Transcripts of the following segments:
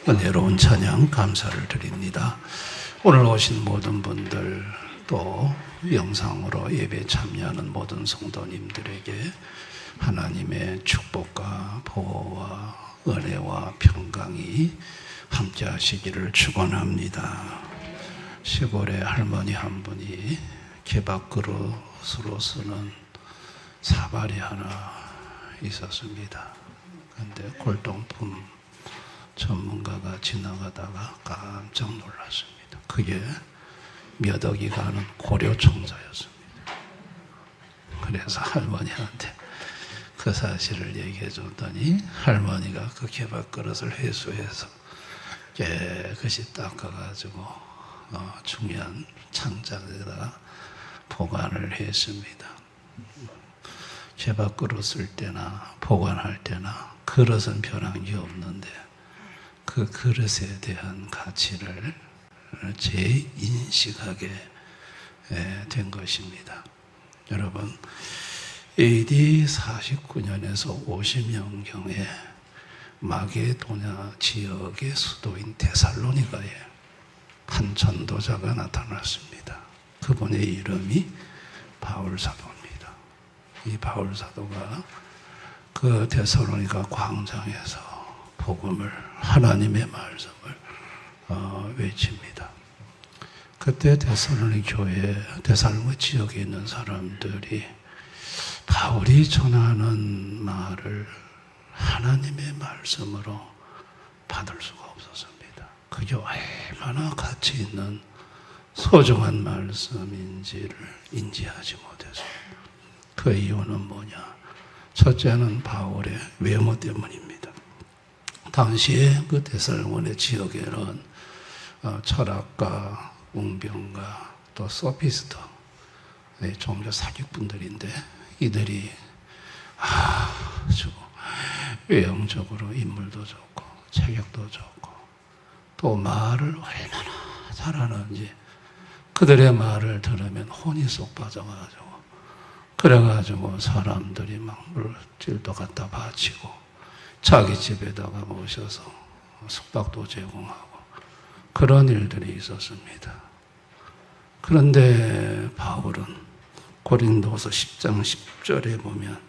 은혜로운 찬양 감사를 드립니다. 오늘 오신 모든 분들 또 영상으로 예배 참여하는 모든 성도님들에게 하나님의 축복과 보호와 은혜와 평강이 함께 하시기를 축원합니다. 시골에 할머니 한 분이 개밥그릇으로 쓰는 사발이 하나 있었습니다. 그런데 골동품 전문가가 지나가다가 깜짝 놀랐습니다. 그게 몇 억이 가는 고려총사였습니다. 그래서 할머니한테 그 사실을 얘기해 줬더니 할머니가 그 개밥그릇을 회수해서 깨끗이 닦아가지고 중요한 창자에다가 보관을 했습니다. 개밥그릇 쓸 때나 보관할 때나 그릇은 변한 게 없는데 그 그릇에 대한 가치를 재인식하게 된 것입니다. 여러분, AD 49년에서 50년경에 마게도냐 지역의 수도인 데살로니가에 한 전도자가 나타났습니다. 그분의 이름이 바울사도입니다. 이 바울사도가 그 데살로니가 광장에서 복음을, 하나님의 말씀을 외칩니다. 그때 데살로니 교회, 데살로니 지역에 있는 사람들이 바울이 전하는 말을 하나님의 말씀으로 받을 수가 없었습니다. 그게 얼마나 가치 있는 소중한 말씀인지를 인지하지 못했습니다. 그 이유는 뭐냐? 첫째는 바울의 외모 때문입니다. 당시에 그 데살로니 지역에는 철학가, 웅병가, 또 소피스터, 종교 사기꾼들인데 이들이 아주 외형적으로 인물도 좋고 체격도 좋고 또 말을 얼마나 잘하는지 그들의 말을 들으면 혼이 쏙 빠져가지고 그래가지고 사람들이 막 물질도 갖다 바치고 자기 집에다가 모셔서 숙박도 제공하고 그런 일들이 있었습니다. 그런데 바울은 고린도서 10장 10절에 보면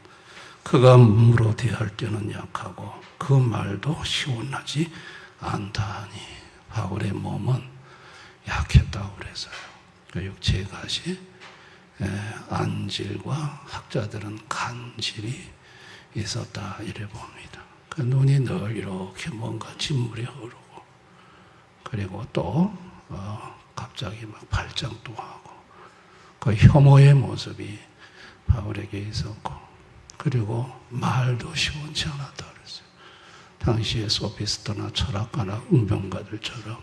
그가 몸으로 대할 때는 약하고 그 말도 시원하지 않다 하니 바울의 몸은 약했다고 그랬어요. 육체의 가시, 안질과 학자들은 간질이 있었다 이래 봅니다. 그 눈이 늘 이렇게 뭔가 진물이 흐르고 그리고 또 갑자기 막 발작도 하고 그 혐오의 모습이 바울에게 있었고 그리고 말도 시원치 않았다 그랬어요. 당시에 소피스트나 철학가나 웅병가들처럼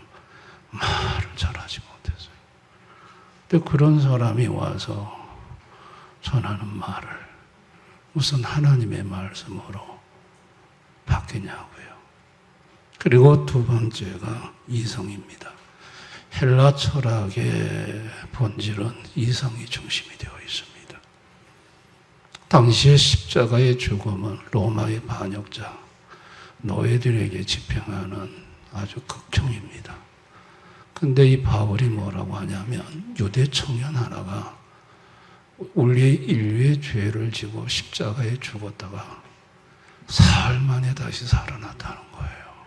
말을 잘하지 못했어요. 근데 그런 사람이 와서 전하는 말을 무슨 하나님의 말씀으로 바뀌냐고요. 그리고 두 번째가 이성입니다. 헬라 철학의 본질은 이성이 중심이 되어 있습니다. 당시의 십자가의 죽음은 로마의 반역자, 노예들에게 집행하는 아주 극형입니다. 근데 이 바울이 뭐라고 하냐면 유대 청년 하나가 우리 인류의 죄를 지고 십자가에 죽었다가 사흘 만에 다시 살아났다는 거예요.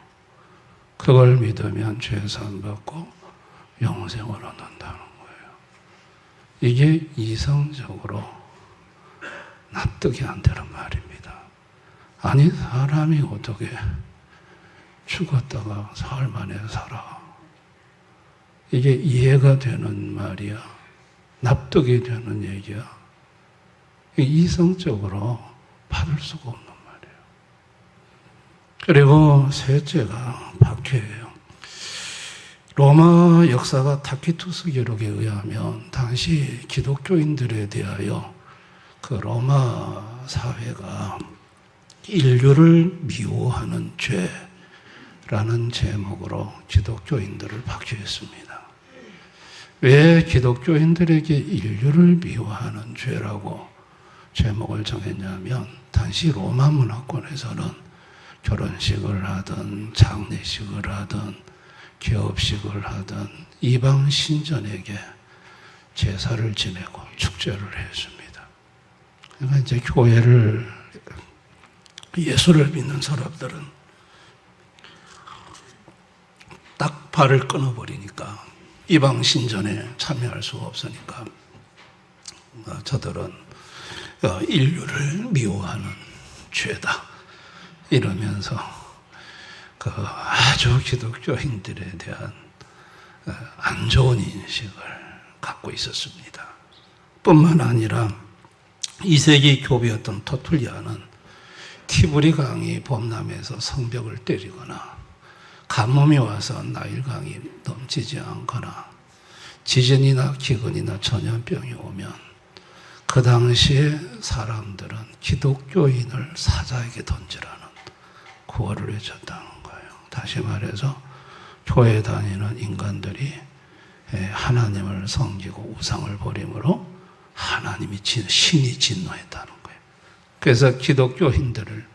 그걸 믿으면 죄 사함 받고 영생을 얻는다는 거예요. 이게 이성적으로 납득이 안 되는 말입니다. 아니 사람이 어떻게 죽었다가 사흘 만에 살아? 이게 이해가 되는 말이야. 납득이 되는 얘기야. 이성적으로 받을 수가 없는 말이에요. 그리고 셋째가 박해예요. 로마 역사가 타키투스 기록에 의하면 당시 기독교인들에 대하여 그 로마 사회가 인류를 미워하는 죄라는 제목으로 기독교인들을 박해했습니다. 왜 기독교인들에게 인류를 미워하는 죄라고 제목을 정했냐면 당시 로마 문화권에서는 결혼식을 하든 장례식을 하든 개업식을 하든 이방 신전에게 제사를 지내고 축제를 했습니다. 그러니까 이제 교회를, 예수를 믿는 사람들은 딱 발을 끊어버리니까 이방 신전에 참여할 수가 없으니까 저들은 인류를 미워하는 죄다 이러면서 그 아주 기독교인들에 대한 안 좋은 인식을 갖고 있었습니다. 뿐만 아니라 2세기 교비였던 터툴리아는 티브리 강이 범람해서 성벽을 때리거나 가뭄이 와서 나일강이 넘치지 않거나 지진이나 기근이나 전염병이 오면 그 당시에 사람들은 기독교인을 사자에게 던지라는 구호를 외쳤다는 거예요. 다시 말해서 교회 다니는 인간들이 하나님을 섬기고 우상을 버림으로 신이 진노했다는 거예요. 그래서 기독교인들을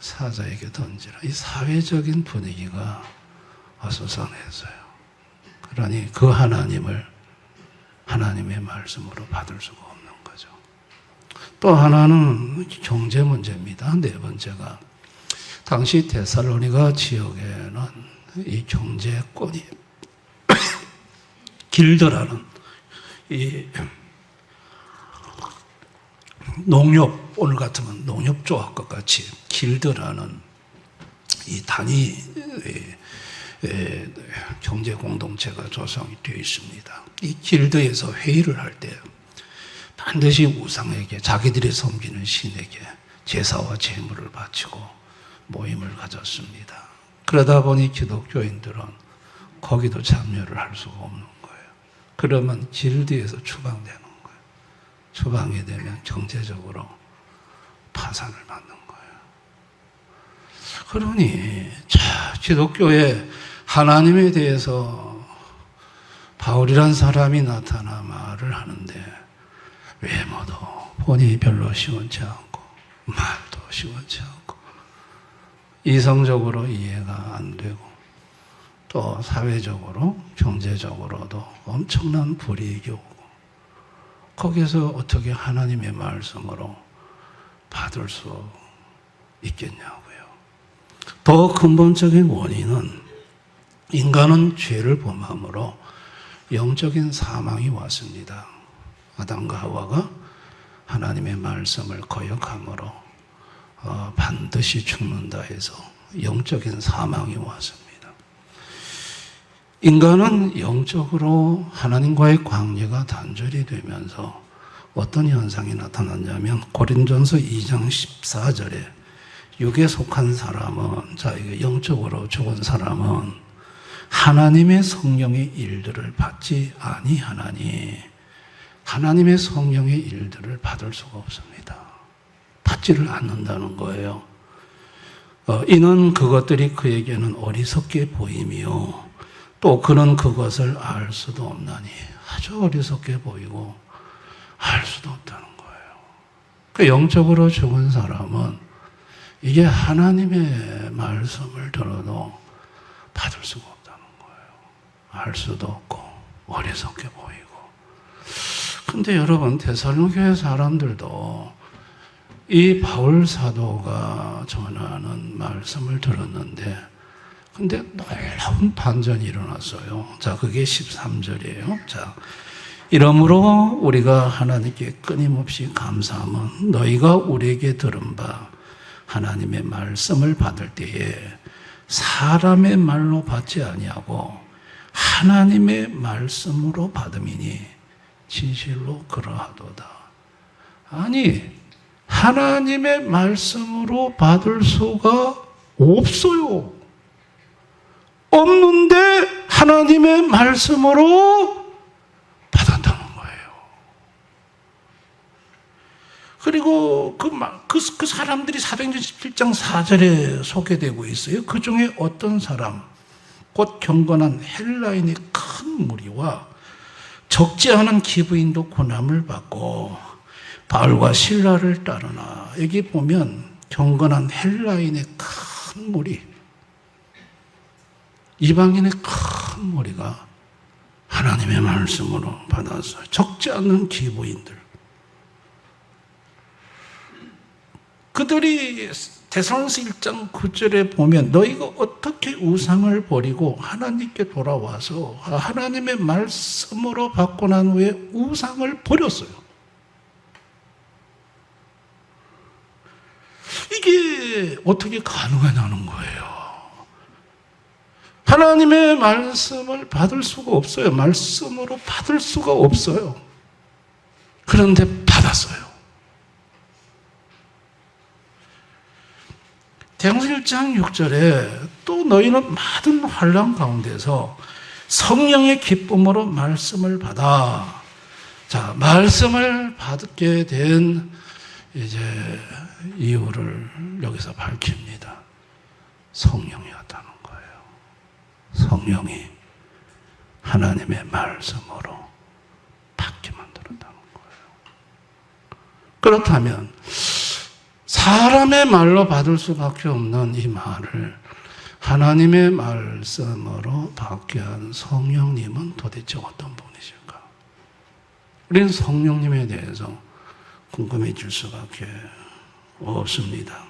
사자에게 던지라. 이 사회적인 분위기가 어수선했어요. 그러니 그 하나님을 하나님의 말씀으로 받을 수가 없는 거죠. 또 하나는 경제 문제입니다. 네 번째가 당시 데살로니가 지역에는 이 경제권이 길드라는 이 농협, 오늘 같으면 농협조합과 같이 길드라는 이 단위 경제 공동체가 조성이 되어 있습니다. 이 길드에서 회의를 할 때 반드시 우상에게, 자기들이 섬기는 신에게 제사와 제물을 바치고 모임을 가졌습니다. 그러다 보니 기독교인들은 거기도 참여를 할 수가 없는 거예요. 그러면 길드에서 추방되는 거예요. 추방이 되면 경제적으로 파산을 받는 거예요. 그러니 기독교에 하나님에 대해서 바울이란 사람이 나타나 말을 하는데 외모도 본인이 별로 시원치 않고 말도 시원치 않고 이성적으로 이해가 안 되고 또 사회적으로 경제적으로도 엄청난 불이익이 오고 거기서 어떻게 하나님의 말씀으로 받을 수 있겠냐고요. 더 근본적인 원인은 인간은 죄를 범함으로 영적인 사망이 왔습니다. 아담과 하와가 하나님의 말씀을 거역함으로 반드시 죽는다 해서 영적인 사망이 왔습니다. 인간은 영적으로 하나님과의 관계가 단절이 되면서 어떤 현상이 나타났냐면 고린전서 2장 14절에 육에 속한 사람은, 이게 영적으로 죽은 사람은 하나님의 성령의 일들을 받지 아니하나니 하나님의 성령의 일들을 받을 수가 없습니다. 받지를 않는다는 거예요. 이는 그것들이 그에게는 어리석게 보이며 또 그는 그것을 알 수도 없나니 아주 어리석게 보이고 알 수도 없다는 거예요. 그 영적으로 죽은 사람은 이게 하나님의 말씀을 들어도 받을 수가 없다는 거예요. 알 수도 없고 어리석게 보이고. 근데 여러분, 데살로니가 사람들도 이 바울 사도가 전하는 말씀을 들었는데 근데 놀라운 반전이 일어났어요. 자, 그게 13절이에요. 자, 이러므로 우리가 하나님께 끊임없이 감사함은 너희가 우리에게 들은 바 하나님의 말씀을 받을 때에 사람의 말로 받지 아니하고 하나님의 말씀으로 받음이니 진실로 그러하도다. 아니, 하나님의 말씀으로 받을 수가 없어요. 없는데 하나님의 말씀으로 받았다는 거예요. 그리고 그 사람들이 사도행전 17장 4절에 소개되고 있어요. 그 중에 어떤 사람, 곧 경건한 헬라인의 큰 무리와 적지 않은 기브인도 고난을 받고 바울과 실라를 따르나. 여기 보면 경건한 헬라인의 큰 큰 무리, 이방인의 큰 무리가 하나님의 말씀으로 받았어요. 적지 않은 기부인들. 그들이 데살로니가서 1장 9절에 보면 너희가 어떻게 우상을 버리고 하나님께 돌아와서 하나님의 말씀으로 받고 난 후에 우상을 버렸어요. 이게 어떻게 가능하냐는 거예요. 하나님의 말씀을 받을 수가 없어요. 말씀으로 받을 수가 없어요. 그런데 받았어요. 대항서 1장 6절에 또 너희는 많은 환난 가운데서 성령의 기쁨으로 말씀을 받아. 자, 말씀을 받게 된 이제 이유를 여기서 밝힙니다. 성령이었다는 거예요. 성령이 하나님의 말씀으로 받게 만들었다는 거예요. 그렇다면 사람의 말로 받을 수밖에 없는 이 말을 하나님의 말씀으로 받게 한 성령님은 도대체 어떤 분이실까? 우리는 성령님에 대해서 궁금해질 수밖에 없습니다.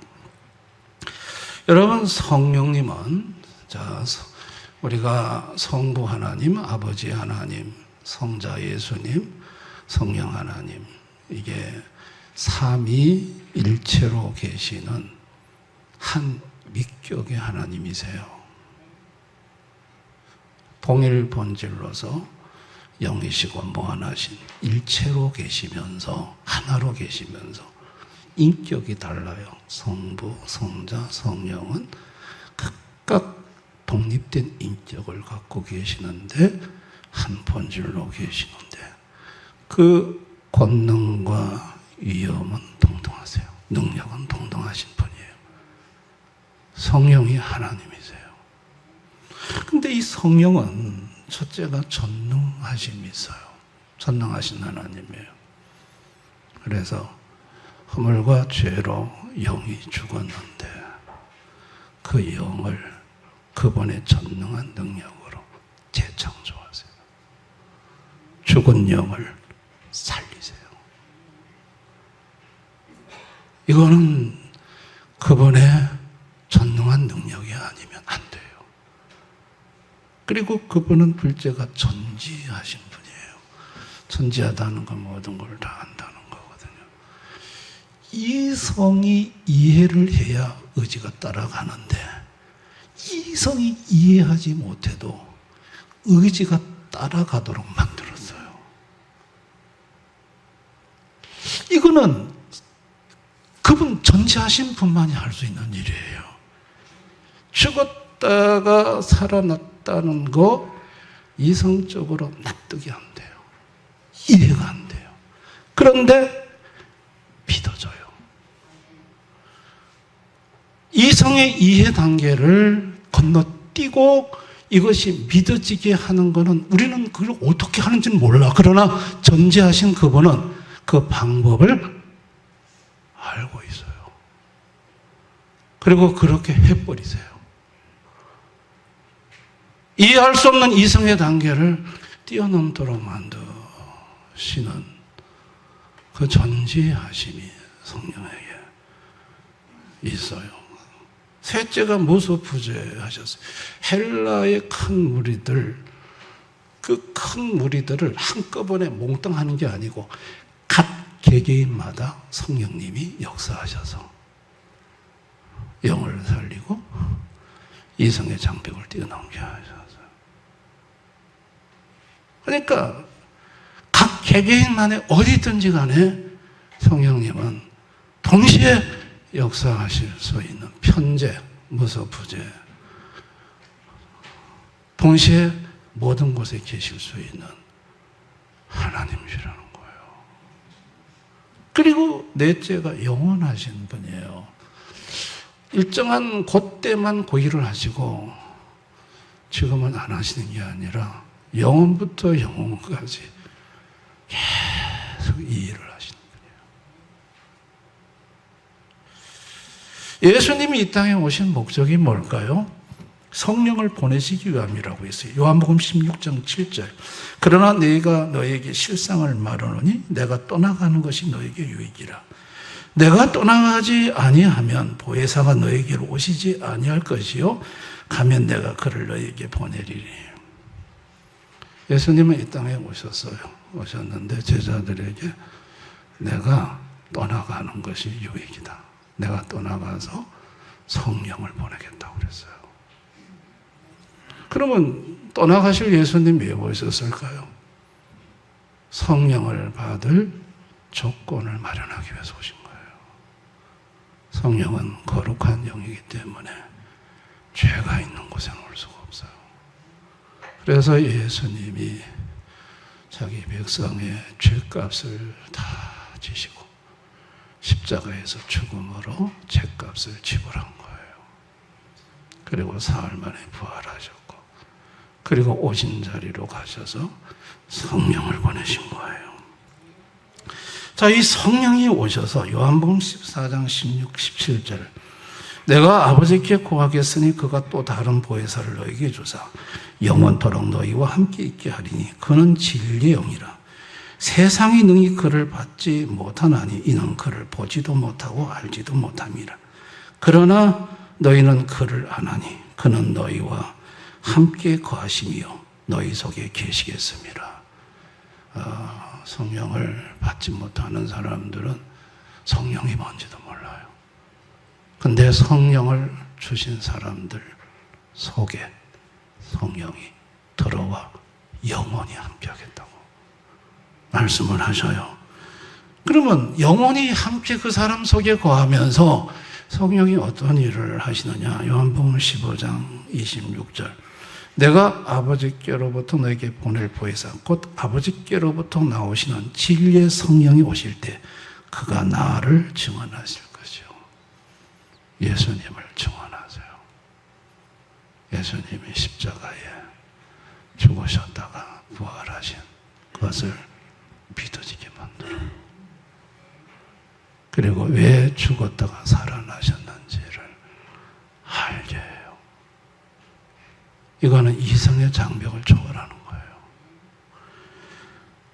여러분, 성령님은 자, 우리가 성부 하나님, 아버지 하나님, 성자 예수님, 성령 하나님, 이게 삼위일체로 계시는 한 위격의 하나님이세요. 동일 본질로서 영이시고 무한하신 일체로 계시면서 하나로 계시면서 인격이 달라요. 성부, 성자, 성령은 각각 독립된 인격을 갖고 계시는데 한 본질로 계시는데 그 권능과 위엄은 동등하세요. 능력은 동등하신 분이에요. 성령이 하나님이세요. 근데 이 성령은 첫째가 전능하심이 있어요. 전능하신 하나님이에요. 그래서 허물과 죄로 영이 죽었는데 그 영을 그분의 전능한 능력으로 재창조하세요. 죽은 영을 살리세요. 이거는 그분의 전능한 능력이 아니면 안 돼요. 그리고 그분은 둘째가 전지하신 분이에요. 전지하다는 건 모든 걸 다 안다는 거거든요. 이 성이 이해를 해야 의지가 따라가는데 이 성이 이해하지 못해도 의지가 따라가도록 만들었어요. 이거는 그분 전지하신 분만이 할 수 있는 일이에요. 죽었다가 살아났다는 거 이성적으로 납득이 안 돼요. 이해가 안 돼요. 그런데 믿어져요. 이성의 이해 단계를 건너뛰고 이것이 믿어지게 하는 것은 우리는 그걸 어떻게 하는지는 몰라. 그러나 전지하신 그분은 그 방법을 알고 있어요. 그리고 그렇게 해버리세요. 이해할 수 없는 이성의 단계를 뛰어넘도록 만드시는 그 전지하심이 성령에게 있어요. 셋째가 무소부재하셨어요. 헬라의 큰 무리들, 그 큰 무리들을 한꺼번에 몽땅하는 게 아니고 각 개개인마다 성령님이 역사하셔서 영을 살리고 이성의 장벽을 뛰어넘게 하셔서. 그러니까 각 개개인만에 어디든지 간에 성령님은 동시에 역사하실 수 있는 편재, 무소부재, 동시에 모든 곳에 계실 수 있는 하나님이시라는 거예요. 그리고 넷째가 영원하신 분이에요. 일정한 그때만 고일을 하시고 지금은 안 하시는 게 아니라 영원부터 영원까지 계속 이 일을 하시는 예수님이 이 땅에 오신 목적이 뭘까요? 성령을 보내시기 위함이라고 했어요. 요한복음 16장 7절. 그러나 내가 너에게 실상을 말하노니 내가 떠나가는 것이 너에게 유익이라. 내가 떠나가지 아니하면 보혜사가 너에게로 오시지 아니할 것이요 가면 내가 그를 너에게 보내리니. 예수님은 이 땅에 오셨는데 제자들에게 내가 떠나가는 것이 유익이다. 내가 떠나가서 성령을 보내겠다고 그랬어요. 그러면 떠나가실 예수님 왜 오셨을까요? 성령을 받을 조건을 마련하기 위해서 오신 거예요. 성령은 거룩한 영이기 때문에 죄가 있는 곳에는 올 수가 없어요. 그래서 예수님이 자기 백성의 죄값을 다 지시고 십자가에서 죽음으로 죄값을 지불한 거예요. 그리고 사흘 만에 부활하셨고 그리고 오신 자리로 가셔서 성령을 보내신 거예요. 자, 이 성령이 오셔서 요한복음 14장 16, 17절 내가 아버지께 구하겠으니 그가 또 다른 보혜사를 너에게 주사 영원토록 너희와 함께 있게 하리니 그는 진리의 영이라. 세상이 능히 그를 받지 못하나니 이는 그를 보지도 못하고 알지도 못함이라. 그러나 너희는 그를 아나니 그는 너희와 함께 거하시며 너희 속에 계시겠습니다. 성령을 받지 못하는 사람들은 성령이 뭔지도 몰라요. 근데 성령을 주신 사람들 속에 성령이 들어와 영원히 함께 하겠다고 말씀을 하셔요. 그러면 영원히 함께 그 사람 속에 거하면서 성령이 어떤 일을 하시느냐? 요한복음 15장 26절 내가 아버지께로부터 너에게 보낼 보혜사 곧 아버지께로부터 나오시는 진리의 성령이 오실 때 그가 나를 증언하실 것이요. 예수님을 증언하세요. 예수님이 십자가에 죽으셨다가 부활하신 것을 믿어지게 만들어. 그리고 왜 죽었다가 살아나셨는지를 알게 해요. 이거는 이성의 장벽을 초월하는 거예요.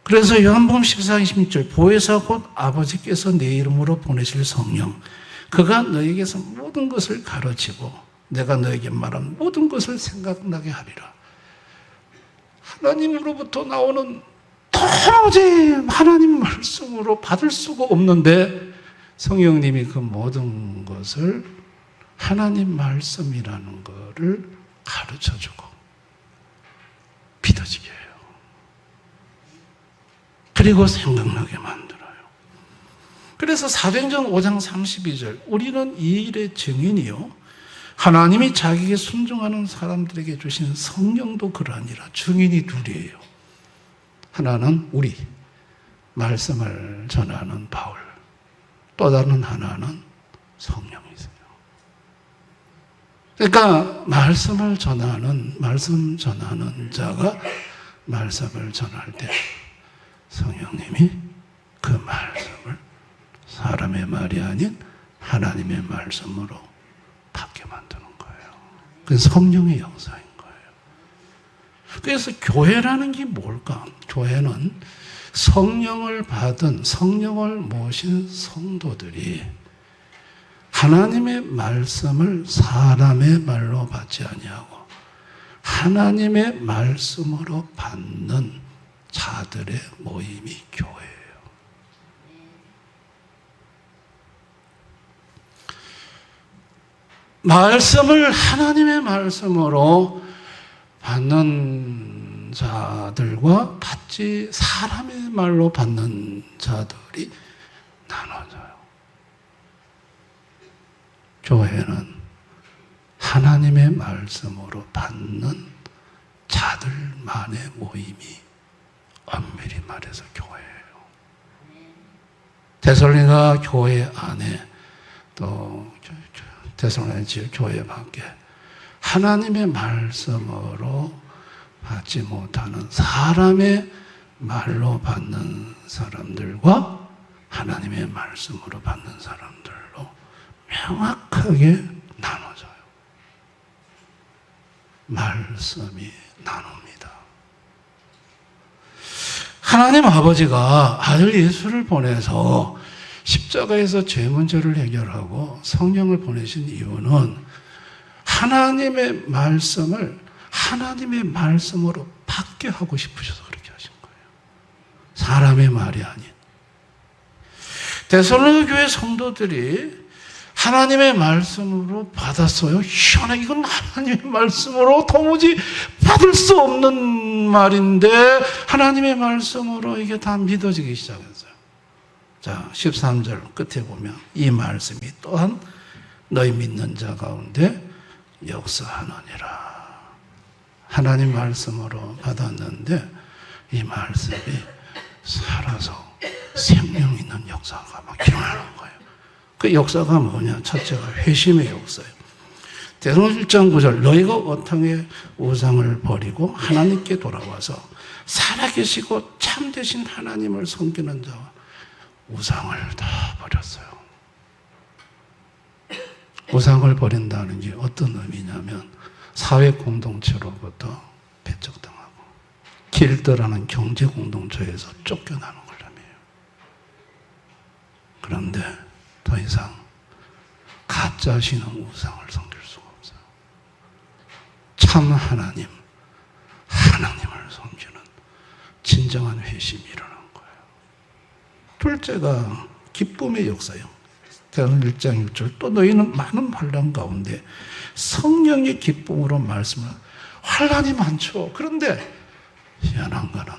그래서 요한복음 14장 26절 보혜사 곧 아버지께서 내 이름으로 보내실 성령 그가 너에게서 모든 것을 가르치고 내가 너에게 말한 모든 것을 생각나게 하리라. 하나님으로부터 나오는 도저히 하나님 말씀으로 받을 수가 없는데 성령님이 그 모든 것을 하나님 말씀이라는 것을 가르쳐주고 믿어지게 해요. 그리고 생각나게 만들어요. 그래서 사도행전 5장 32절 우리는 이 일의 증인이요 하나님이 자기에게 순종하는 사람들에게 주신 성령도 그러하니라. 증인이 둘이에요. 하나는 우리 말씀을 전하는 바울, 또 다른 하나는 성령이세요. 그러니까 말씀 전하는 자가 말씀을 전할 때 성령님이 그 말씀을 사람의 말이 아닌 하나님의 말씀으로 받게 만드는 거예요. 그래서 성령의 역사인 거예요. 그래서 교회라는 게 뭘까? 교회는 성령을 받은 성령을 모신 성도들이 하나님의 말씀을 사람의 말로 받지 아니하고 하나님의 말씀으로 받는 자들의 모임이 교회예요. 말씀을 하나님의 말씀으로 받는 자들과 받지 사람의 말로 받는 자들이 나눠져요. 교회는 하나님의 말씀으로 받는 자들만의 모임이 엄밀히 말해서 교회예요. 데살로니가 교회 안에 또 데살로니가 교회 밖에 하나님의 말씀으로 받지 못하는 사람의 말로 받는 사람들과 하나님의 말씀으로 받는 사람들로 명확하게 나눠져요. 말씀이 나눕니다. 하나님 아버지가 아들 예수를 보내서 십자가에서 죄 문제를 해결하고 성령을 보내신 이유는 하나님의 말씀을 하나님의 말씀으로 받게 하고 싶으셔서 그렇게 하신 거예요. 사람의 말이 아닌. 데살로니가 교회 성도들이 하나님의 말씀으로 받았어요. 희한하게 이건 하나님의 말씀으로 도무지 받을 수 없는 말인데 하나님의 말씀으로 이게 다 믿어지기 시작했어요. 자, 13절 끝에 보면 이 말씀이 또한 너희 믿는 자 가운데 역사하느니라. 하나님 말씀으로 받았는데 이 말씀이 살아서 생명 있는 역사가 막 일어나는 거예요. 그 역사가 뭐냐? 첫째가 회심의 역사예요. 데살로니가 1장 9절 너희가 어탕의 우상을 버리고 하나님께 돌아와서 살아계시고 참되신 하나님을 섬기는 자와 우상을 다 버렸어요. 우상을 버린다는 게 어떤 의미냐면 사회 공동체로부터 배척당하고 길드라는 경제 공동체에서 쫓겨나는 걸 의미해요. 그런데 더 이상 가짜 신은 우상을 섬길 수가 없어요. 참 하나님을 섬기는 진정한 회심이 일어난 거예요. 둘째가 기쁨의 역사예요. 데살로니가 1장 6절 또 너희는 많은 환난 가운데 성령의 기쁨으로 말씀을 환난이 많죠. 그런데 희한한 거는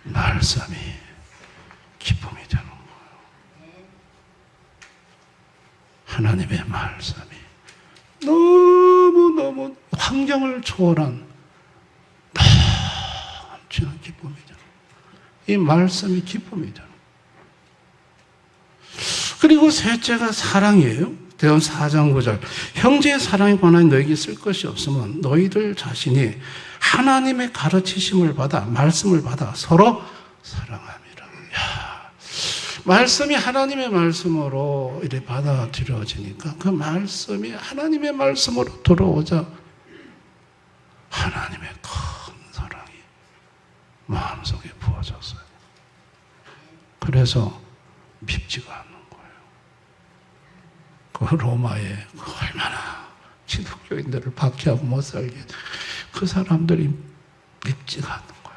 말씀이 기쁨이 되는 거예요. 하나님의 말씀이 너무너무 환경을 초월한 넘치는 기쁨이 되는 거예요. 이 말씀이 기쁨이 되는 거예요. 그리고 셋째가 사랑이에요. 대언 4장 9절 형제의 사랑에 관하여 너에게 쓸 것이 없으면 너희들 자신이 하나님의 가르치심을 받아 말씀을 받아 서로 사랑함이라. 야, 말씀이 하나님의 말씀으로 이렇게 받아들여지니까 그 말씀이 하나님의 말씀으로 들어오자 하나님의 큰 사랑이 마음속에 부어졌어요. 그래서 밉지가 않는 그 로마에 얼마나 기독교인들을 박해하고 못 살게 그 사람들이 밉지가 않는 거야.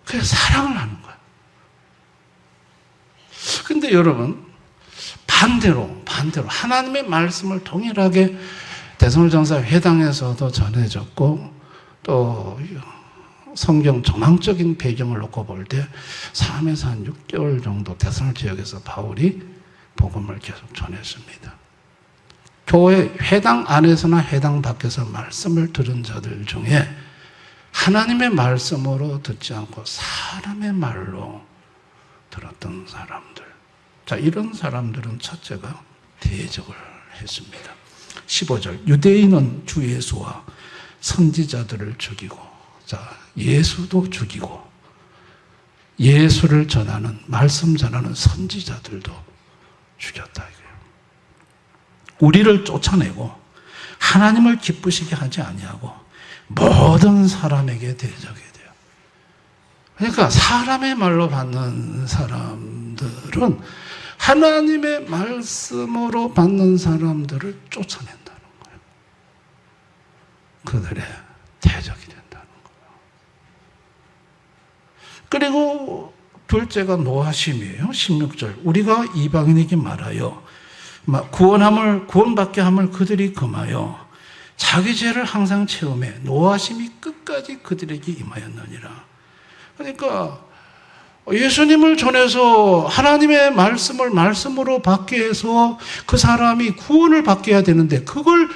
그래서 사랑을 하는 거야. 근데 여러분 반대로 하나님의 말씀을 동일하게 대성전사 회당에서도 전해졌고 또 성경 전황적인 배경을 놓고 볼 때 3에서 한 6개월 정도 대선 지역에서 바울이 복음을 계속 전했습니다. 교회 회당 안에서나 회당 밖에서 말씀을 들은 자들 중에 하나님의 말씀으로 듣지 않고 사람의 말로 들었던 사람들. 자, 이런 사람들은 첫째가 대적을 했습니다. 15절 유대인은 주 예수와 선지자들을 죽이고 자, 예수도 죽이고 예수를 전하는 말씀 전하는 선지자들도 죽였다 이거예요. 우리를 쫓아내고 하나님을 기쁘시게 하지 아니하고 모든 사람에게 대적이 돼요. 그러니까 사람의 말로 받는 사람들은 하나님의 말씀으로 받는 사람들을 쫓아낸다는 거예요. 그들의 대적이 된다는 거예요. 그리고 둘째가 노하심이에요. 16절 우리가 이방인에게 말하여 구원받게 함을 그들이 금하여 자기 죄를 항상 채우매 노하심이 끝까지 그들에게 임하였느니라. 그러니까 예수님을 전해서 하나님의 말씀을 말씀으로 받게 해서 그 사람이 구원을 받게 해야 되는데 그걸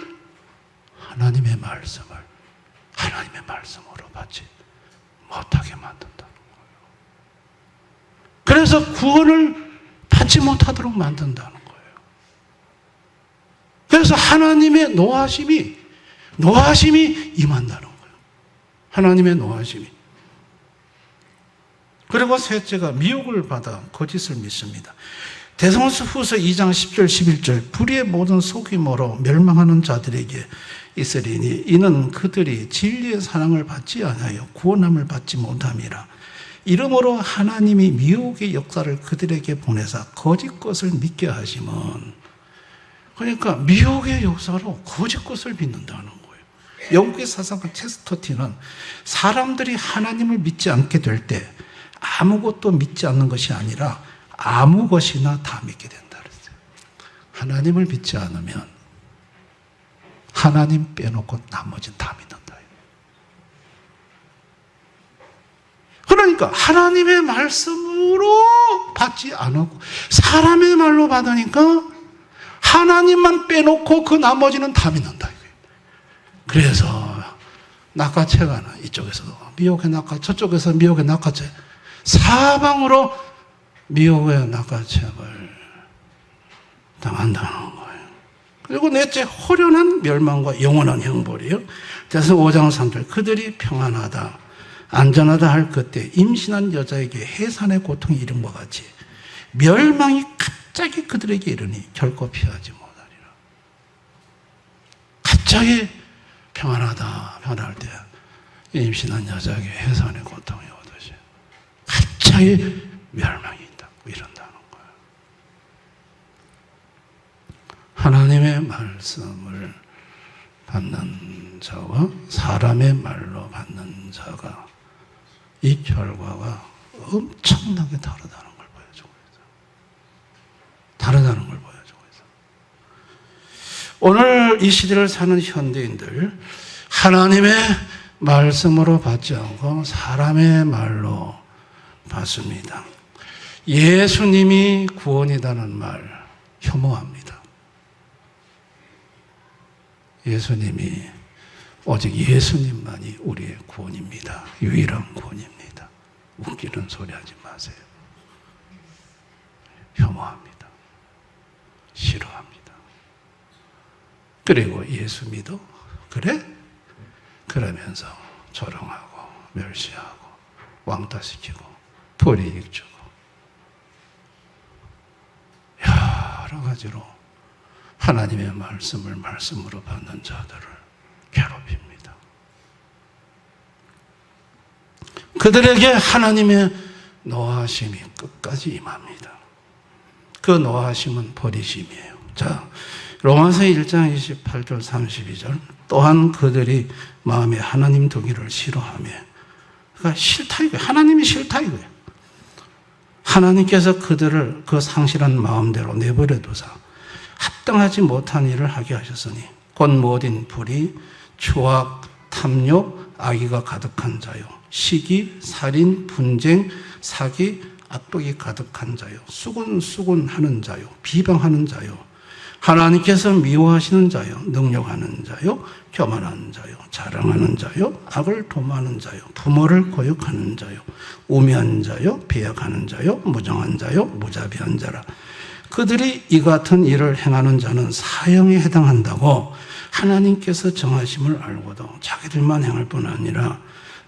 하나님의 말씀으로 받지 못하게 만든다. 그래서 구원을 받지 못하도록 만든다는 거예요. 그래서 하나님의 노하심이 임한다는 거예요. 하나님의 노하심이. 그리고 셋째가 미혹을 받아 거짓을 믿습니다. 데살로니가후서 2장 10절 11절 불의의 모든 속임으로 멸망하는 자들에게 있으리니 이는 그들이 진리의 사랑을 받지 아니하여 구원함을 받지 못함이라. 이러므로 하나님이 미혹의 역사를 그들에게 보내사 거짓 것을 믿게 하시면, 그러니까 미혹의 역사로 거짓 것을 믿는다는 거예요. 영국의 사상가 체스터틴은 사람들이 하나님을 믿지 않게 될 때 아무것도 믿지 않는 것이 아니라 아무 것이나 다 믿게 된다 그랬어요. 하나님을 믿지 않으면 하나님 빼놓고 나머지는 다 믿는다. 그러니까 하나님의 말씀으로 받지 않았고 사람의 말로 받으니까 하나님만 빼놓고 그 나머지는 다 믿는다. 그래서 낚아채가는 이쪽에서도 미혹의 낚아, 저쪽에서 미혹의 낚아채, 사방으로 미혹의 낚아채를 당한다는 거예요. 그리고 넷째, 호련한 멸망과 영원한 형벌이요. 그래서 5장 3절 그들이 평안하다 안전하다 할 그때 임신한 여자에게 해산의 고통이 이른 것 같이 멸망이 갑자기 그들에게 이르니 결코 피하지 못하리라. 갑자기 평안하다 평안할 때 임신한 여자에게 해산의 고통이 오듯이 갑자기 멸망이 있다고 이런다는 거예요. 하나님의 말씀을 받는 자와 사람의 말로 받는 자가 이 결과가 엄청나게 다르다는 걸 보여주고 있어요. 다르다는 걸 보여주고 있어요. 오늘 이 시대를 사는 현대인들, 하나님의 말씀으로 받지 않고 사람의 말로 받습니다. 예수님이 구원이라는 말 혐오합니다. 예수님이 오직 예수님만이 우리의 구원입니다. 유일한 구원입니다. 웃기는 소리 하지 마세요. 혐오합니다. 싫어합니다. 그리고 예수 믿어? 그래? 그러면서 조롱하고 멸시하고 왕따시키고 불이익 주고 여러 가지로 하나님의 말씀을 말씀으로 받는 자들을 괴롭힙니다. 그들에게 하나님의 노하심이 끝까지 임합니다. 그 노하심은 버리심이에요. 자, 로마서 1장 28절 32절 또한 그들이 마음에 하나님 두기를 싫어하며, 그러니까 싫다 이거예요. 하나님이 싫다 이거예요. 하나님께서 그들을 그 상실한 마음대로 내버려 두사 합당하지 못한 일을 하게 하셨으니 곧 모든 불의, 추악, 탐욕, 악의가 가득한 자요, 시기, 살인, 분쟁, 사기, 악독이 가득한 자요, 수군수군하는 자요, 비방하는 자요, 하나님께서 미워하시는 자요, 능욕하는 자요, 교만하는 자요, 자랑하는 자요, 악을 도모하는 자요, 부모를 거역하는 자요, 우매한 자요, 배역하는 자요, 무정한 자요, 무자비한 자라. 그들이 이 같은 일을 행하는 자는 사형에 해당한다고 하나님께서 정하심을 알고도 자기들만 행할 뿐 아니라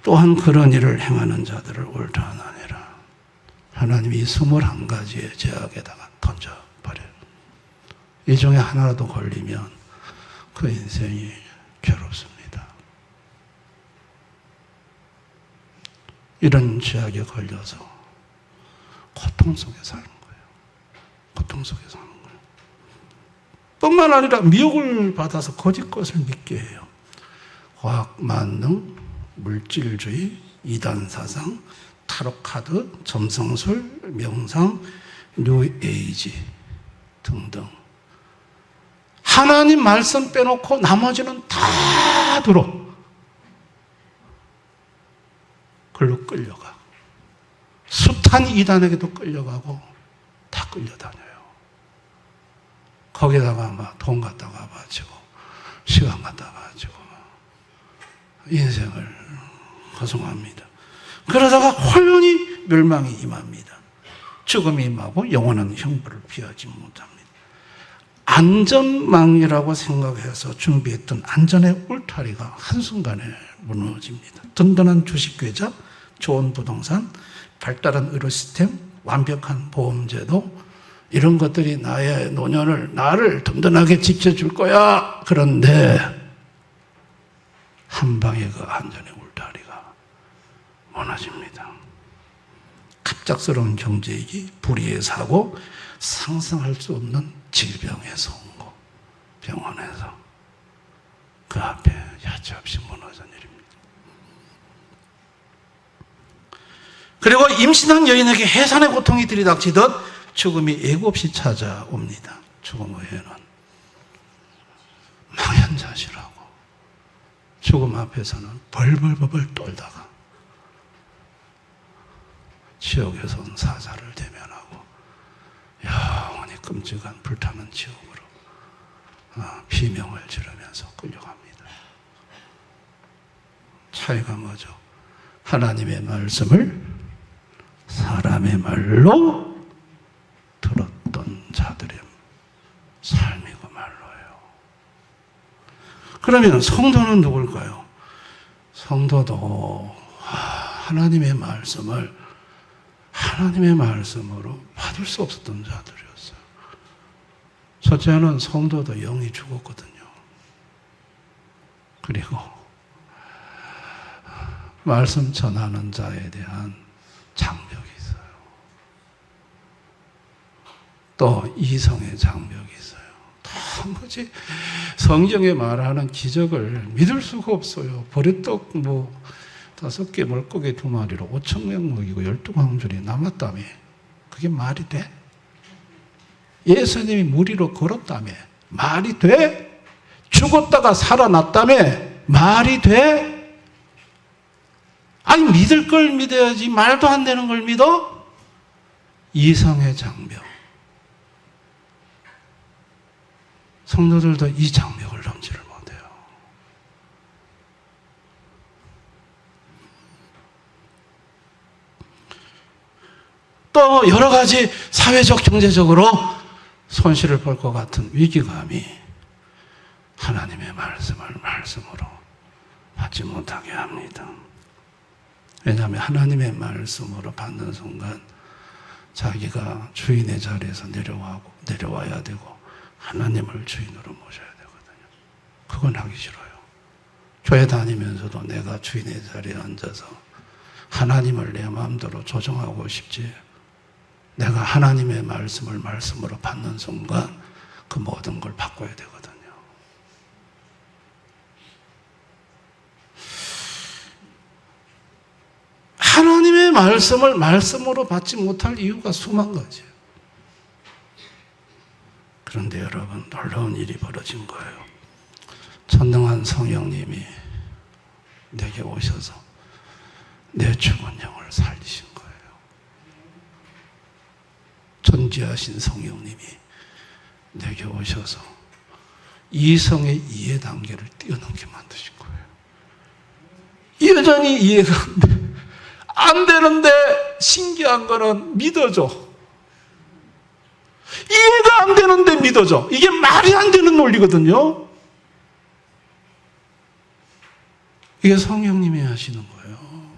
또한 그런 일을 행하는 자들을 옳다 하나니라. 하나님이 21가지의 제약에다가 던져버려요. 이 중에 하나라도 걸리면 그 인생이 괴롭습니다. 이런 제약에 걸려서 고통 속에 사는 거예요. 고통 속에 사는 거예요. 뿐만 아니라 미혹을 받아서 거짓 것을 믿게 해요. 과학, 만능, 물질주의, 이단사상, 타로카드, 점성술, 명상, 뉴에이지 등등. 하나님 말씀 빼놓고 나머지는 다 들어. 글로 끌려가. 숱한 이단에게도 끌려가고 다 끌려다녀요. 거기다가 막 돈 갖다가 바치고 시간 갖다가 바치고 인생을 허송합니다. 그러다가 홀연히 멸망이 임합니다. 죽음이 임하고 영원한 형벌을 피하지 못합니다. 안전망이라고 생각해서 준비했던 안전의 울타리가 한순간에 무너집니다. 든든한 주식계좌, 좋은 부동산, 발달한 의료 시스템, 완벽한 보험제도, 이런 것들이 나의 노년을, 나를 든든하게 지켜줄 거야. 그런데 한 방에 그 안전의 울타리가 무너집니다. 갑작스러운 경제위기, 불의의 사고, 상상할 수 없는 질병에서 온 거, 병원에서 그 앞에 야채없이 무너진 일입니다. 그리고 임신한 여인에게 해산의 고통이 들이닥치듯 죽음이 예고 없이 찾아옵니다. 죽음 후에는 망연자실하고 죽음 앞에서는 벌벌벌 떨다가 지옥에서 온 사자를 대면하고 영원히 끔찍한 불타는 지옥으로 비명을 지르면서 끌려갑니다. 차이가 뭐죠? 하나님의 말씀을 사람의 말로 들었던 자들의 삶이 그 말로예요. 그러면 성도는 누굴까요? 성도도 하나님의 말씀을 하나님의 말씀으로 받을 수 없었던 자들이었어요. 첫째는 성도도 영이 죽었거든요. 그리고 말씀 전하는 자에 대한 장벽이 있어요. 또 이성의 장벽이 있어요. 도무지 성경에 말하는 기적을 믿을 수가 없어요. 보리떡 5개, 물고기 2마리로 5,000명 먹이고 12광줄이 남았다며. 그게 말이 돼? 예수님이 물 위로 걸었다며. 말이 돼? 죽었다가 살아났다며. 말이 돼? 아니, 믿을 걸 믿어야지. 말도 안 되는 걸 믿어? 이성의 장벽. 성도들도 이 장벽을 넘지를 못해요. 또 여러 가지 사회적, 경제적으로 손실을 볼 것 같은 위기감이 하나님의 말씀을 말씀으로 받지 못하게 합니다. 왜냐하면 하나님의 말씀으로 받는 순간 자기가 주인의 자리에서 내려와야 되고 하나님을 주인으로 모셔야 되거든요. 그건 하기 싫어요. 교회 다니면서도 내가 주인의 자리에 앉아서 하나님을 내 마음대로 조정하고 싶지, 내가 하나님의 말씀을 말씀으로 받는 순간 그 모든 걸 바꿔야 되거든요. 하나님의 말씀을 말씀으로 받지 못할 이유가 수만 가지예요. 그런데 여러분, 놀라운 일이 벌어진 거예요. 전능한 성령님이 내게 오셔서 내 죽은 영을 살리신 거예요. 존귀하신 성령님이 내게 오셔서 이성의 이해 단계를 뛰어넘게 만드신 거예요. 여전히 이해가 안 되는데 신기한 거는 믿어줘. 이해가 안 되는데 믿어줘. 이게 말이 안 되는 논리거든요. 이게 성령님이 하시는 거예요.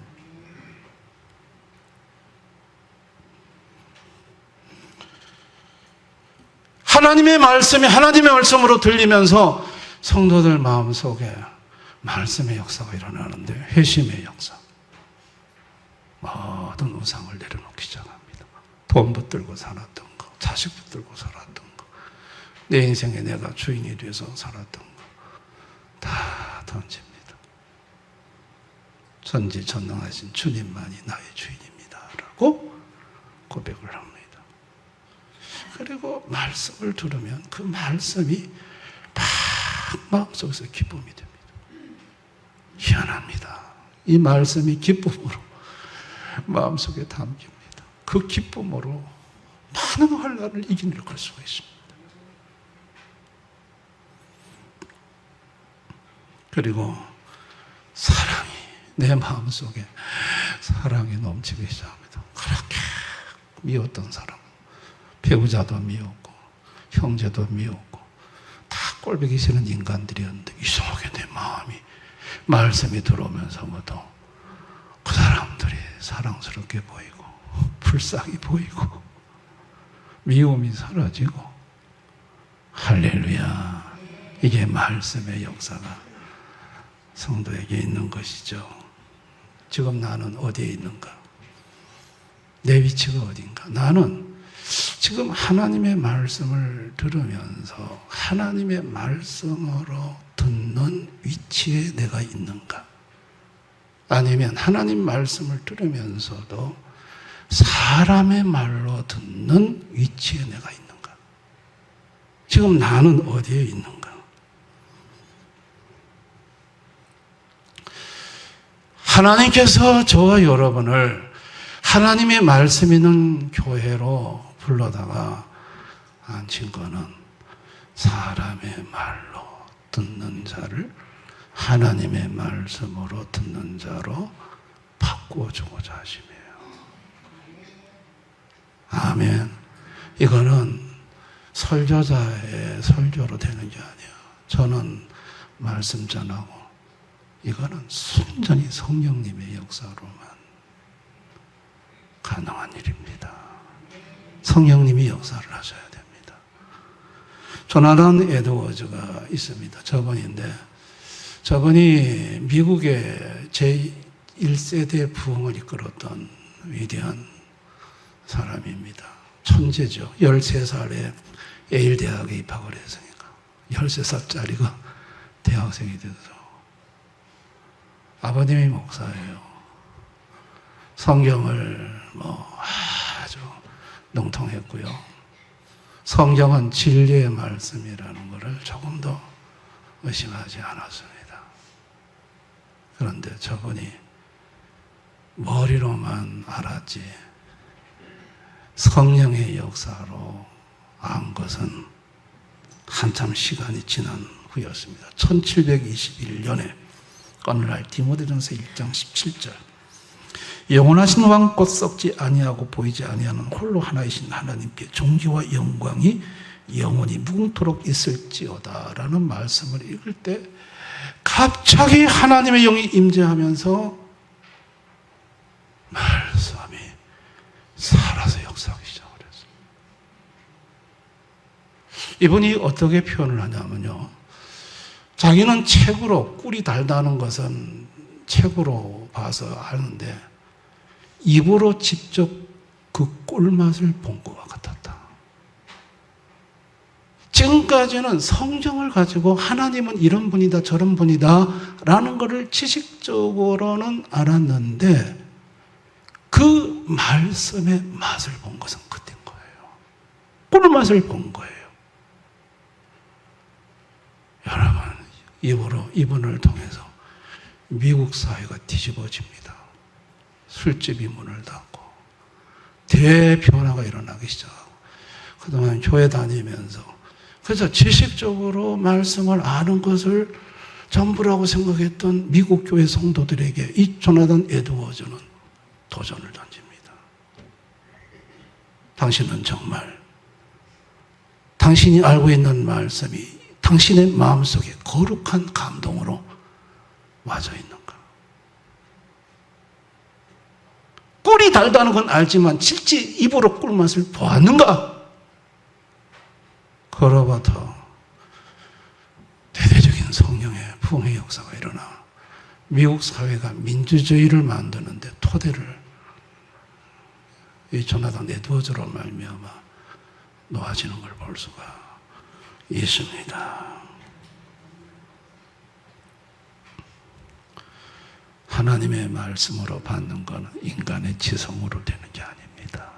하나님의 말씀이 하나님의 말씀으로 들리면서 성도들 마음속에 말씀의 역사가 일어나는데, 회심의 역사. 모든 우상을 내려놓기 시작합니다. 돈 붙들고 살았던 거, 자식 붙들고 살았던 거, 내 인생에 내가 주인이 돼서 살았던 거 다 던집니다. 전지전능하신 주님만이 나의 주인입니다 라고 고백을 합니다. 그리고 말씀을 들으면 그 말씀이 막 마음속에서 기쁨이 됩니다. 희한합니다. 이 말씀이 기쁨으로 마음속에 담깁니다. 그 기쁨으로 많은 환난을 이겨낼 수가 있습니다. 그리고 사랑이 내 마음속에 사랑이 넘치기 시작합니다. 그렇게 미웠던 사람, 배우자도 미웠고 형제도 미웠고 다 꼴보기 싫은 인간들이었는데 이상하게 내 마음이 말씀이 들어오면서부터 그 사람들이 사랑스럽게 보이고 불쌍히 보이고 미움이 사라지고, 할렐루야. 이게 말씀의 역사가 성도에게 있는 것이죠. 지금 나는 어디에 있는가? 내 위치가 어딘가? 나는 지금 하나님의 말씀을 들으면서 하나님의 말씀으로 듣는 위치에 내가 있는가? 아니면 하나님 말씀을 들으면서도 사람의 말로 듣는 위치에 내가 있는가? 지금 나는 어디에 있는가? 하나님께서 저와 여러분을 하나님의 말씀 있는 교회로 불러다가 앉힌 거는 사람의 말로 듣는 자를 하나님의 말씀으로 듣는 자로 바꿔주고자 하심이에요. 아멘. 이거는 설교자의 설교로 되는 게 아니에요. 저는 말씀 전하고, 이거는 순전히 성령님의 역사로만 가능한 일입니다. 성령님이 역사를 하셔야 됩니다. 조나단 에드워즈가 있습니다. 저분인데, 저분이 미국의 제1세대 부흥을 이끌었던 위대한 사람입니다. 천재죠. 13살에 예일 대학에 입학을 했으니까 13살짜리가 대학생이 돼서. 아버님이 목사예요. 성경을 아주 능통했고요. 성경은 진리의 말씀이라는 것을 조금 더 의심하지 않았습니다. 그런데 저분이 머리로만 알았지 성령의 역사로 안 것은 한참 시간이 지난 후였습니다. 1721년에 어느 날 디모데전서 1장 17절, 영원하신 왕 곧 썩지 아니하고 보이지 아니하는 홀로 하나이신 하나님께 존귀와 영광이 영원히 무궁토록 있을지어다 라는 말씀을 읽을 때 갑자기 하나님의 영이 임재하면서 말씀이 살아서 역사하기 시작을 했어요. 이분이 어떻게 표현을 하냐면요, 자기는 책으로, 꿀이 달다는 것은 책으로 봐서 아는데 입으로 직접 그 꿀맛을 본 것과 같았다. 지금까지는 성경을 가지고 하나님은 이런 분이다 저런 분이다 라는 것을 지식적으로는 알았는데 그 말씀의 맛을 본 것은 그때인 거예요. 꿀맛을 본 거예요. 여러분, 이분을 통해서 미국 사회가 뒤집어집니다. 술집이 문을 닫고 대변화가 일어나기 시작하고, 그동안 교회 다니면서 그래서 지식적으로 말씀을 아는 것을 전부라고 생각했던 미국 교회 성도들에게 이 조나단 에드워즈는 도전을 던집니다. 당신은 정말 당신이 알고 있는 말씀이 당신의 마음속에 거룩한 감동으로 와져 있는가? 꿀이 달다는 건 알지만 실제 입으로 꿀맛을 보았는가? 그로부터 대대적인 성령의 부흥의 역사가 일어나 미국 사회가 민주주의를 만드는데 토대를 이 조나단 에드워즈로 말미암아 놓아지는 걸 볼 수가 있습니다. 하나님의 말씀으로 받는 것은 인간의 지성으로 되는 게 아닙니다.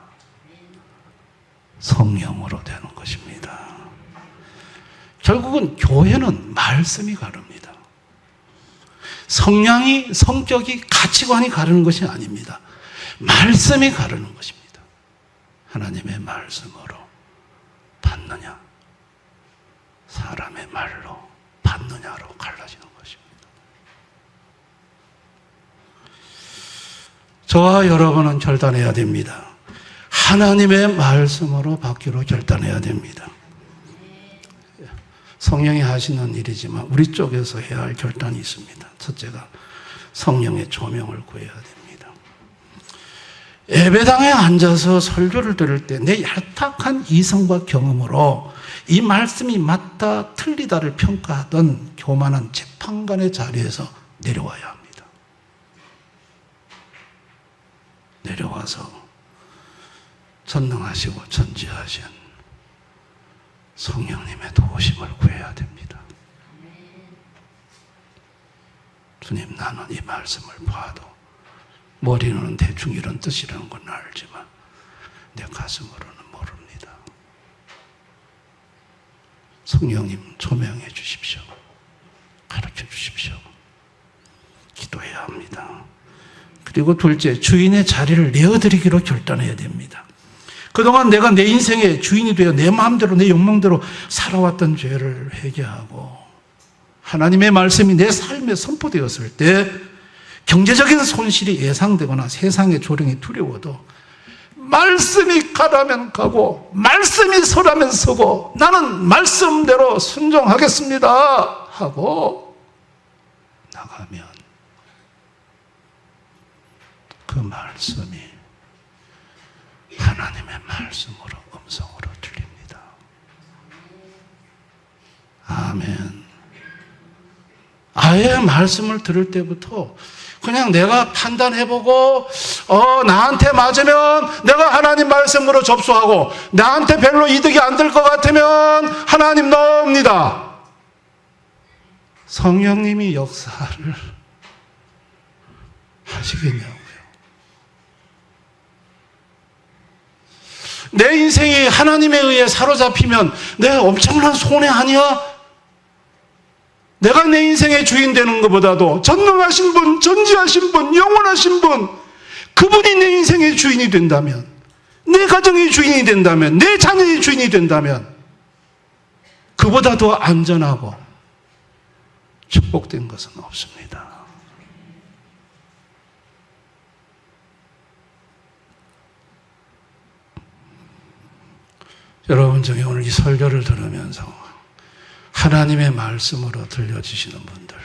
성령으로 되는 것입니다. 결국은 교회는 말씀이 가릅니다. 성격이, 가치관이 가르는 것이 아닙니다. 말씀이 가르는 것입니다. 하나님의 말씀으로 받느냐, 사람의 말로 받느냐로 갈라지는 것입니다. 저와 여러분은 결단해야 됩니다. 하나님의 말씀으로 받기로 결단해야 됩니다. 성령이 하시는 일이지만 우리 쪽에서 해야 할 결단이 있습니다. 첫째가 성령의 조명을 구해야 됩니다. 예배당에 앉아서 설교를 들을 때 내 얄팍한 이성과 경험으로 이 말씀이 맞다 틀리다를 평가하던 교만한 재판관의 자리에서 내려와야 합니다. 내려와서 전능하시고 전지하신 성령님의 도우심을 구해야 됩니다. 주님, 나는 이 말씀을 봐도 머리로는 대충 이런 뜻이라는 건 알지만 내 가슴으로는 모릅니다. 성령님 조명해 주십시오. 가르쳐 주십시오. 기도해야 합니다. 그리고 둘째, 주인의 자리를 내어드리기로 결단해야 됩니다. 그동안 내가 내 인생의 주인이 되어 내 마음대로 내 욕망대로 살아왔던 죄를 회개하고 하나님의 말씀이 내 삶에 선포되었을 때 경제적인 손실이 예상되거나 세상의 조롱이 두려워도 말씀이 가라면 가고 말씀이 서라면 서고 나는 말씀대로 순종하겠습니다 하고 나가면 그 말씀이 하나님의 말씀으로 음성으로 들립니다. 아멘. 아예 말씀을 들을 때부터 그냥 내가 판단해보고 나한테 맞으면 내가 하나님 말씀으로 접수하고 나한테 별로 이득이 안 될 것 같으면 하나님 넣습니다. 성령님이 역사를 하시겠냐고요. 내 인생이 하나님에 의해 사로잡히면 내가 엄청난 손해 아니야? 내가 내 인생의 주인 되는 것보다도 전능하신 분, 전지하신 분, 영원하신 분, 그분이 내 인생의 주인이 된다면, 내 가정의 주인이 된다면, 내 자녀의 주인이 된다면 그보다 더 안전하고 축복된 것은 없습니다. 여러분 중에 오늘 이 설교를 들으면서 하나님의 말씀으로 들려주시는 분들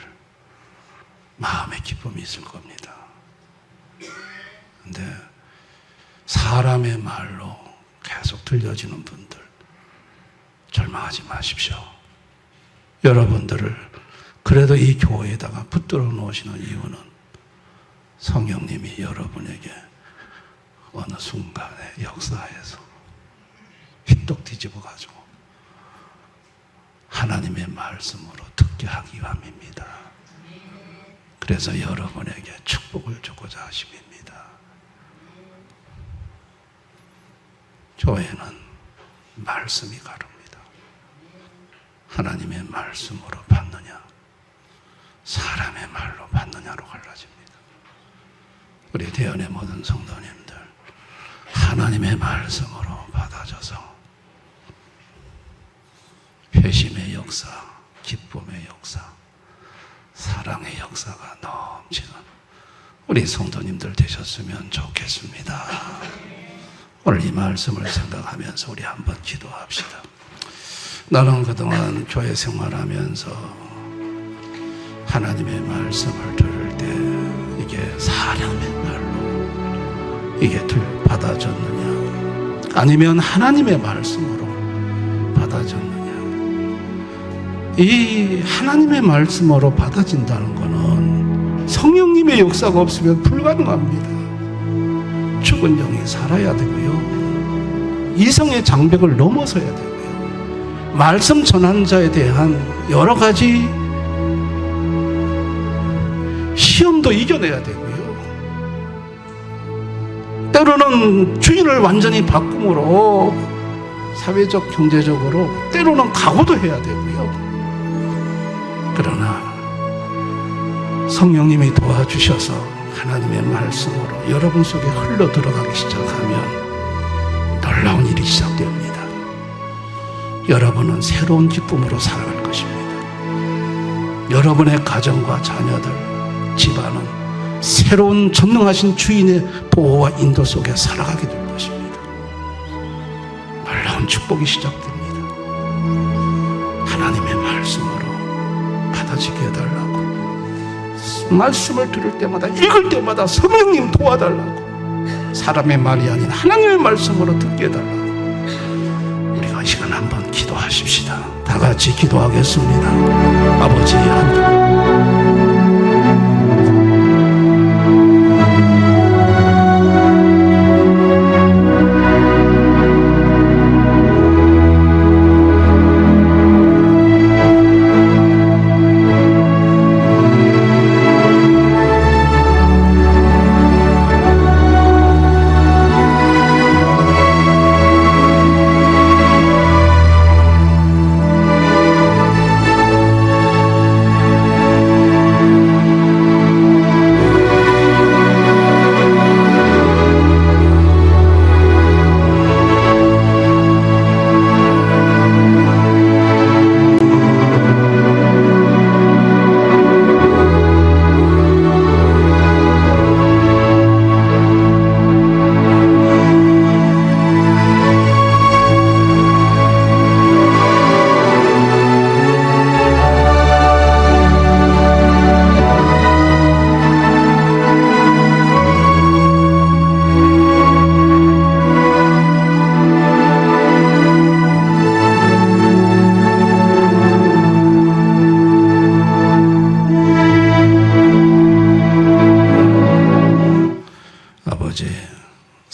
마음의 기쁨이 있을 겁니다. 그런데 사람의 말로 계속 들려지는 분들 절망하지 마십시오. 여러분들을 그래도 이 교회에다가 붙들어 놓으시는 이유는 성령님이 여러분에게 어느 순간에 역사에서 휘떡 뒤집어가지고 하나님의 말씀으로 듣게 하기 위함입니다. 그래서 여러분에게 축복을 주고자 하심입니다. 교회는 말씀이 가릅니다. 하나님의 말씀으로 받느냐 사람의 말로 받느냐로 갈라집니다. 우리 대연의 모든 성도님들 하나님의 말씀으로 받아줘서 회심의 역사, 기쁨의 역사, 사랑의 역사가 넘치는 우리 성도님들 되셨으면 좋겠습니다. 오늘 이 말씀을 생각하면서 우리 한번 기도합시다. 나는 그동안 교회 생활하면서 하나님의 말씀을 들을 때 이게 사람의 말로 이게 받아졌느냐 아니면 하나님의 말씀으로 받아졌느냐. 이 하나님의 말씀으로 받아진다는 것은 성령님의 역사가 없으면 불가능합니다. 죽은 영이 살아야 되고요. 이성의 장벽을 넘어서야 되고요. 말씀 전하는 자에 대한 여러 가지 시험도 이겨내야 되고요. 때로는 주인을 완전히 바꿈으로 사회적, 경제적으로 때로는 각오도 해야 되고요. 그러나 성령님이 도와주셔서 하나님의 말씀으로 여러분 속에 흘러 들어가기 시작하면 놀라운 일이 시작됩니다. 여러분은 새로운 기쁨으로 살아갈 것입니다. 여러분의 가정과 자녀들, 집안은 새로운 전능하신 주인의 보호와 인도 속에 살아가게 될 것입니다. 놀라운 축복이 시작됩니다. 하나님의 말씀으로 받아지게 해달라고, 말씀을 들을 때마다 읽을 때마다 성령님 도와달라고 사람의 말이 아닌 하나님의 말씀으로 듣게 해달라고 우리가 이 시간 한번 기도하십시다. 다 같이 기도하겠습니다. 아버지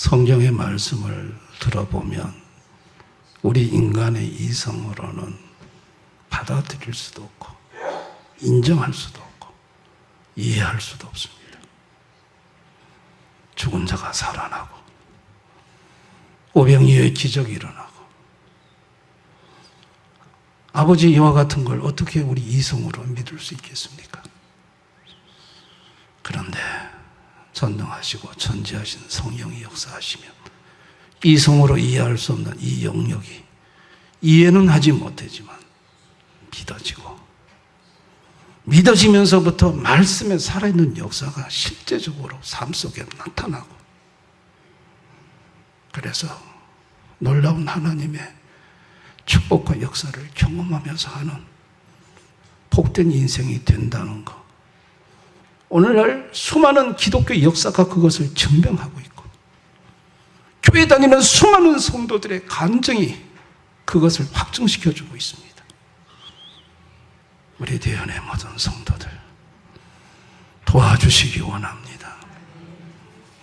성경의 말씀을 들어보면 우리 인간의 이성으로는 받아들일 수도 없고 인정할 수도 없고 이해할 수도 없습니다. 죽은 자가 살아나고 오병이어의 기적이 일어나고 아버지 이와 같은 걸 어떻게 우리 이성으로 믿을 수 있겠습니까? 그런데 전능하시고 전지하신 성령이 역사하시면 이성으로 이해할 수 없는 이 영역이 이해는 하지 못하지만 믿어지면서부터 말씀에 살아있는 역사가 실제적으로 삶 속에 나타나고 그래서 놀라운 하나님의 축복과 역사를 경험하면서 하는 복된 인생이 된다는 것. 오늘날 수많은 기독교 역사가 그것을 증명하고 있고 교회 다니는 수많은 성도들의 간증이 그것을 확증시켜주고 있습니다. 우리 대연의 모든 성도들 도와주시기 원합니다.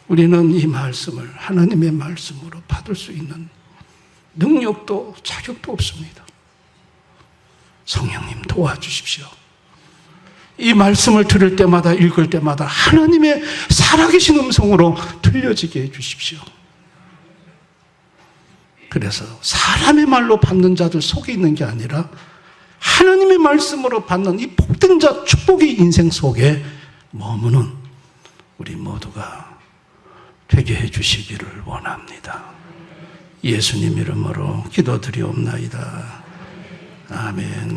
우리는 이 말씀을 하나님의 말씀으로 받을 수 있는 능력도 자격도 없습니다. 성령님 도와주십시오. 이 말씀을 들을 때마다 읽을 때마다 하나님의 살아계신 음성으로 들려지게 해주십시오. 그래서 사람의 말로 받는 자들 속에 있는 게 아니라 하나님의 말씀으로 받는 이 복된 자 축복의 인생 속에 머무는 우리 모두가 되게 해주시기를 원합니다. 예수님 이름으로 기도드리옵나이다. 아멘.